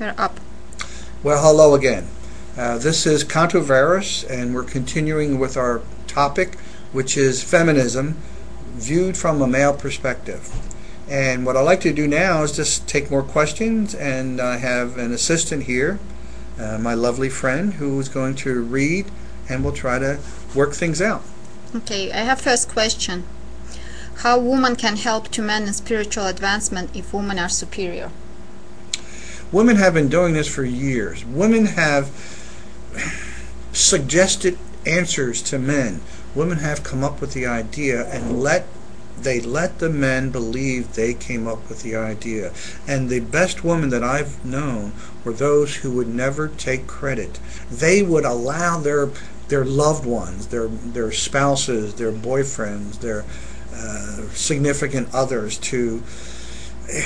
We're up. Well, hello again. This is contos, and we're continuing with our topic, which is feminism viewed from a male perspective. And what I'd like to do now is just take more questions, and I have an assistant here, my lovely friend, who is going to read, and we'll try to work things out. Okay, I have first question. How women can help to men in spiritual advancement if women are superior? Women have been doing this for years. Women have suggested answers to men. Women have come up with the idea and let the men believe they came up with the idea. And the best women that I've known were those who would never take credit. They would allow their loved ones, their spouses, their boyfriends, their significant others to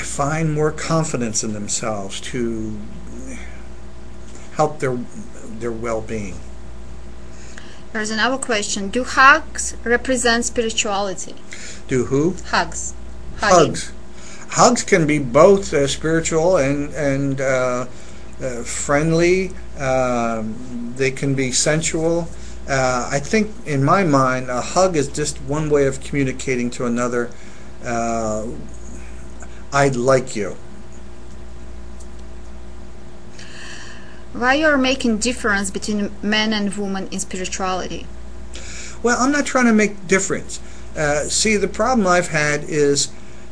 find more confidence in themselves, to help their well-being. There's another question. Do hugs represent spirituality? Do who? Hugs. Hugs. Hugs can be both spiritual and friendly. They can be sensual. I think, in my mind, a hug is just one way of communicating to another, I like you. Why you're making difference between men and women in spirituality? Well, I'm not trying to make difference. See, the problem I've had is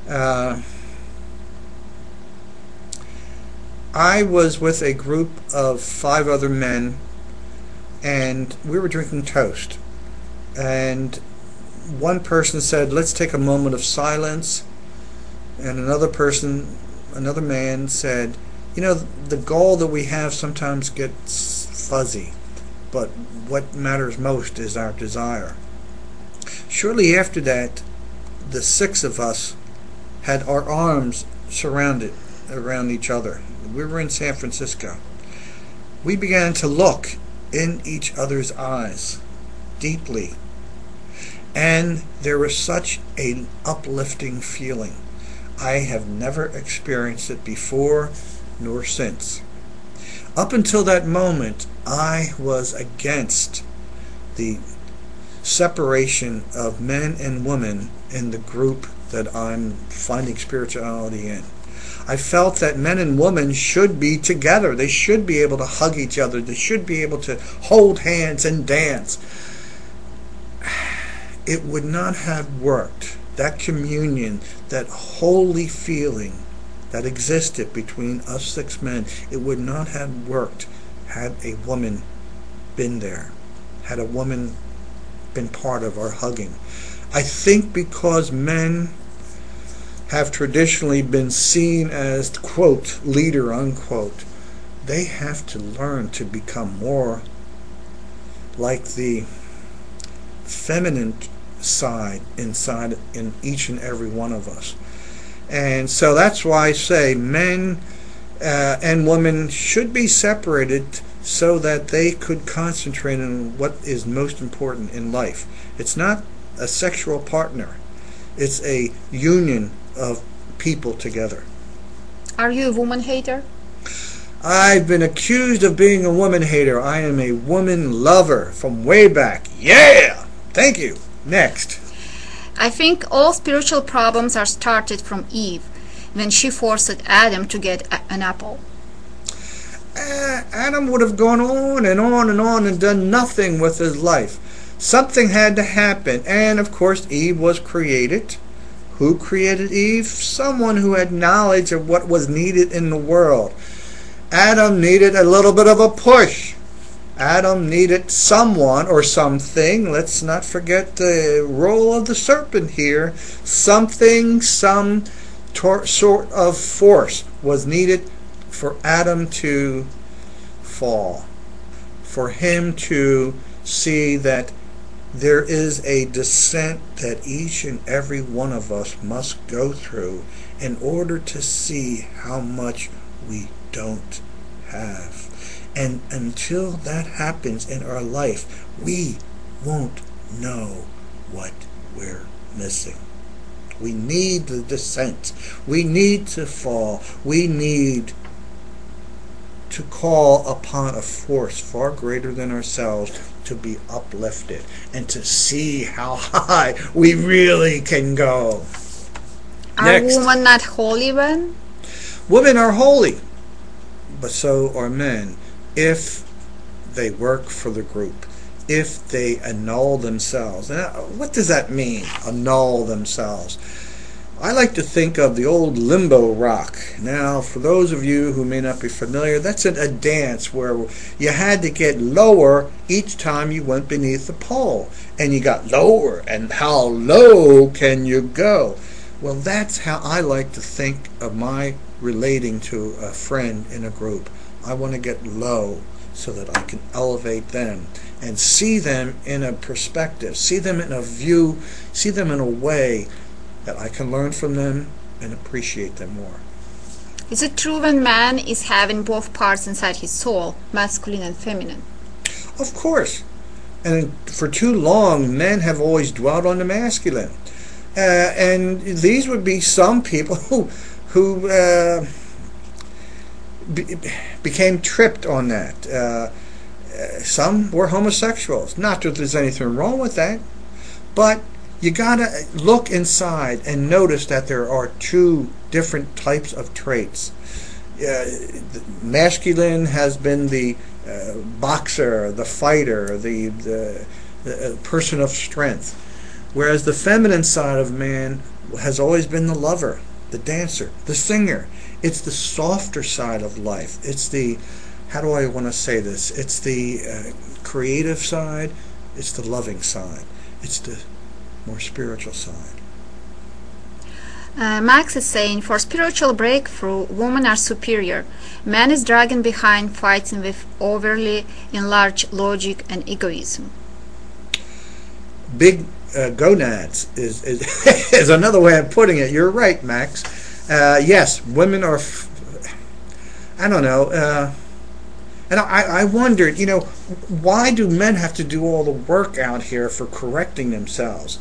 I was with a group of 5 other men, and we were drinking toast. And one person said, "Let's take a moment of silence." And another man said, "You know, the goal that we have sometimes gets fuzzy, but what matters most is our desire." Shortly after that, the 6 of us had our arms surrounded around each other. We were in San Francisco. We began to look in each other's eyes deeply, and there was such an uplifting feeling. I have never experienced it before nor since. Up until that moment, I was against the separation of men and women in the group that I'm finding spirituality in. I felt that men and women should be together. They should be able to hug each other. They should be able to hold hands and dance. It would not have worked. That communion, that holy feeling that existed between us 6 men, it would not have worked had a woman been there, had a woman been part of our hugging. I think because men have traditionally been seen as, quote, leader, unquote, they have to learn to become more like the feminine side inside in each and every one of us. And so that's why I say men and women should be separated so that they could concentrate on what is most important in life. It's not a sexual partner. It's a union of people together. Are you a woman hater? I've been accused of being a woman hater. I am a woman lover from way back. Yeah! Thank you. Next. I think all spiritual problems are started from Eve, when she forced Adam to get an apple. Adam would have gone on and on and on and done nothing with his life. Something had to happen, and of course Eve was created. Who created Eve? Someone who had knowledge of what was needed in the world. Adam needed a little bit of a push. Adam needed someone or something. Let's not forget the role of the serpent here. Something, some sort of force was needed for Adam to fall, for him to see that there is a descent that each and every one of us must go through in order to see how much we don't have. And until that happens in our life, we won't know what we're missing. We need the descent. We need to fall. We need to call upon a force far greater than ourselves to be uplifted and to see how high we really can go. Are Next. women not holy then? Women are holy, but so are men if they work for the group, if they annul themselves. Now, what does that mean, annul themselves? I like to think of the old limbo rock. Now, for those of you who may not be familiar, that's a dance where you had to get lower each time you went beneath the pole. And you got lower, and how low can you go? Well, that's how I like to think of my relating to a friend in a group. I want to get low so that I can elevate them and see them in a perspective, see them in a view, see them in a way that I can learn from them and appreciate them more. Is it true when man is having both parts inside his soul, masculine and feminine? Of course. And for too long, men have always dwelt on the masculine. And these would be some people who became tripped on that. Some were homosexuals. Not that there's anything wrong with that, but you gotta look inside and notice that there are two different types of traits. Masculine has been the boxer, the fighter, the person of strength, whereas the feminine side of man has always been the lover, the dancer, the singer. It's the softer side of life. It's the, how do I want to say this? It's the creative side. It's the loving side. It's the more spiritual side. Max is saying, for spiritual breakthrough, women are superior. Man is dragging behind, fighting with overly enlarged logic and egoism. Big gonads is another way of putting it. You're right, Max. Yes, women are, I don't know, and I wondered, you know, why do men have to do all the work out here for correcting themselves?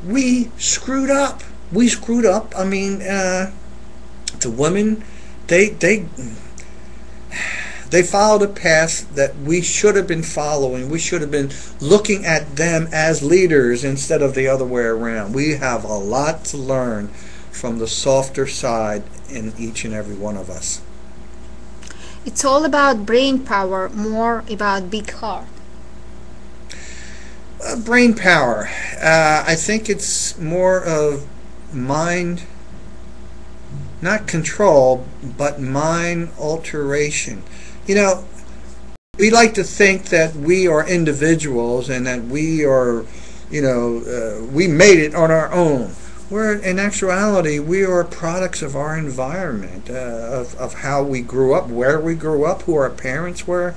We screwed up. We screwed up. I mean, the women, they followed a path that we should have been following. We should have been looking at them as leaders instead of the other way around. We have a lot to learn from the softer side in each and every one of us. It's all about brain power, more about big heart. Brain power. I think it's more of mind, not control, but mind alteration. You know, we like to think that we are individuals and that we are, you know, we made it on our own. Where in actuality, we are products of our environment, of how we grew up, where we grew up, who our parents were.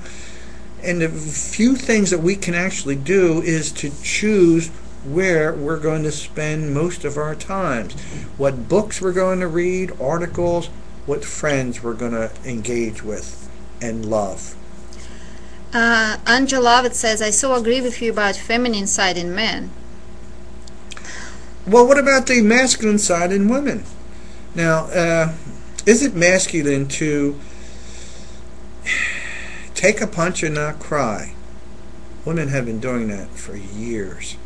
And the few things that we can actually do is to choose where we're going to spend most of our times, what books we're going to read, articles, what friends we're going to engage with and love. Angela Lovett says, I so agree with you about feminine side in men. Well, what about the masculine side in women? Now, is it masculine to take a punch and not cry? Women have been doing that for years.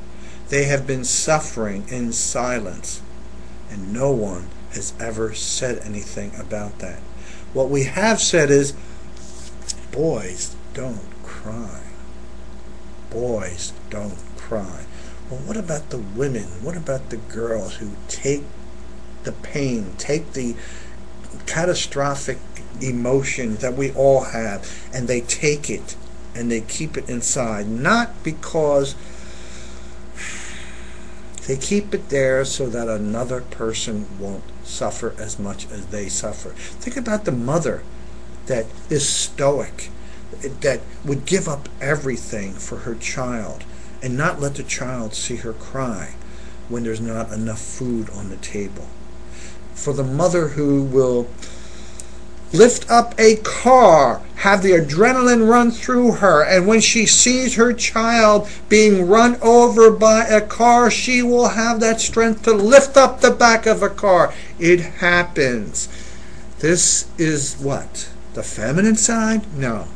They have been suffering in silence, and no one has ever said anything about that. What we have said is, boys don't cry. Boys don't cry. Well, what about the women? What about the girls who take the pain, take the catastrophic emotion that we all have, and they take it and they keep it inside? Not because they keep it there so that another person won't suffer as much as they suffer. Think about the mother that is stoic, that would give up everything for her child and not let the child see her cry when there's not enough food on the table. For the mother who will lift up a car, have the adrenaline run through her, and when she sees her child being run over by a car, she will have that strength to lift up the back of a car. It happens. This is what? The feminine side? No.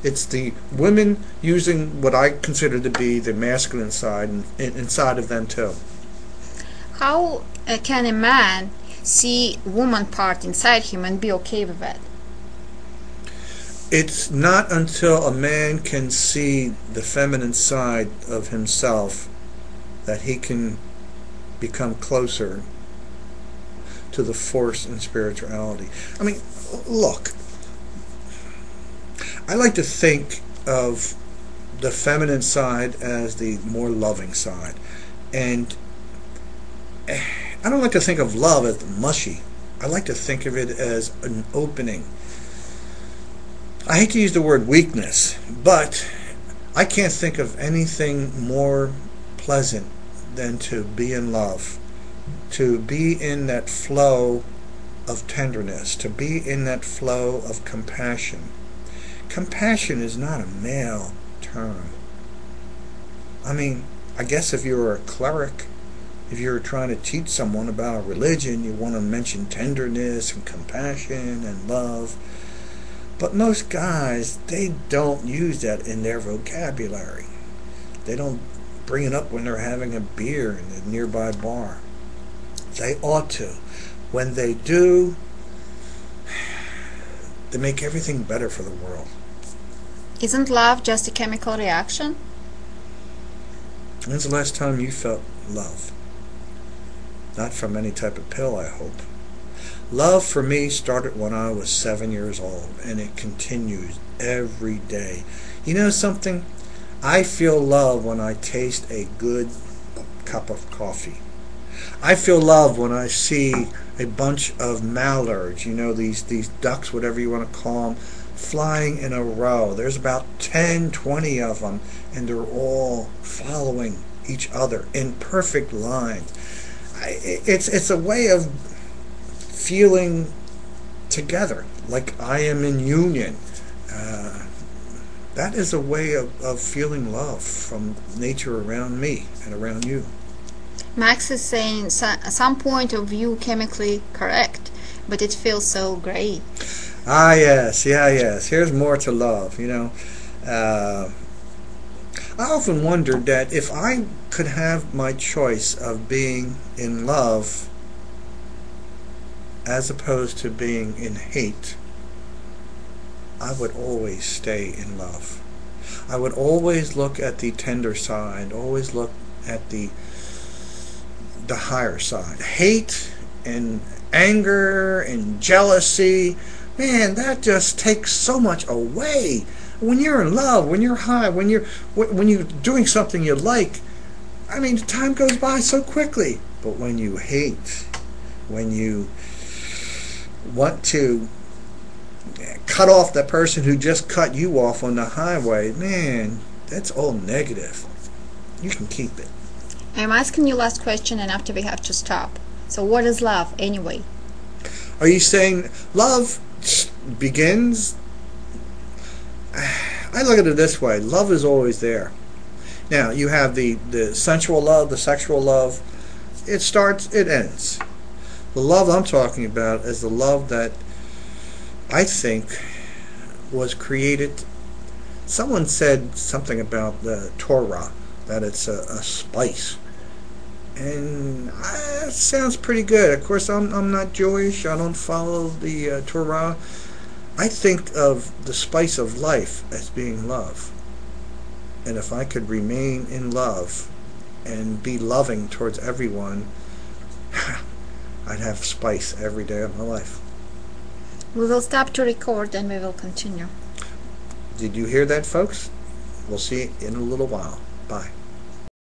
It's the women using what I consider to be the masculine side inside of them too. How can a man see woman part inside him and be okay with it? It's not until a man can see the feminine side of himself that he can become closer to the force and spirituality. I mean, look, I like to think of the feminine side as the more loving side, and I don't like to think of love as mushy. I like to think of it as an opening. I hate to use the word weakness, but I can't think of anything more pleasant than to be in love, to be in that flow of tenderness, to be in that flow of compassion. Compassion is not a male term. I mean, I guess if you were a cleric, if you were trying to teach someone about a religion, you want to mention tenderness and compassion and love. But most guys, they don't use that in their vocabulary. They don't bring it up when they're having a beer in a nearby bar. They ought to. When they do, they make everything better for the world. Isn't love just a chemical reaction? When's the last time you felt love? Not from any type of pill, I hope. Love for me started when I was 7 years old, and it continues every day. You know something? I feel love when I taste a good cup of coffee. I feel love when I see a bunch of mallards, you know, these ducks, whatever you want to call them, flying in a row. There's about 10, 20 of them, and they're all following each other in perfect lines. It's a way of feeling together, like I am in union. That is a way of feeling love from nature around me and around you. Max is saying some point of view chemically correct, but it feels so great. Ah, yes, yes. Here's more to love, you know. I often wondered that if I could have my choice of being in love as opposed to being in hate, I would always stay in love. I would always look at the tender side, always look at the higher side. Hate and anger and jealousy, man, that just takes so much away. When you're in love, when you're high, when you're doing something you like, I mean, time goes by so quickly. But when you hate, when you want to cut off the person who just cut you off on the highway, man, that's all negative. You can keep it. I'm asking you last question, and after we have to stop. So what is love anyway? Are you saying love begins? I look at it this way. Love is always there. Now, you have the sensual love, the sexual love. It starts, it ends. The love I'm talking about is the love that I think was created. Someone said something about the Torah, that it's a spice. And it sounds pretty good. Of course, I'm not Jewish. I don't follow the Torah. I think of the spice of life as being love. And if I could remain in love and be loving towards everyone, I'd have spice every day of my life. We will stop to record and we will continue. Did you hear that, folks? We'll see you in a little while. Bye.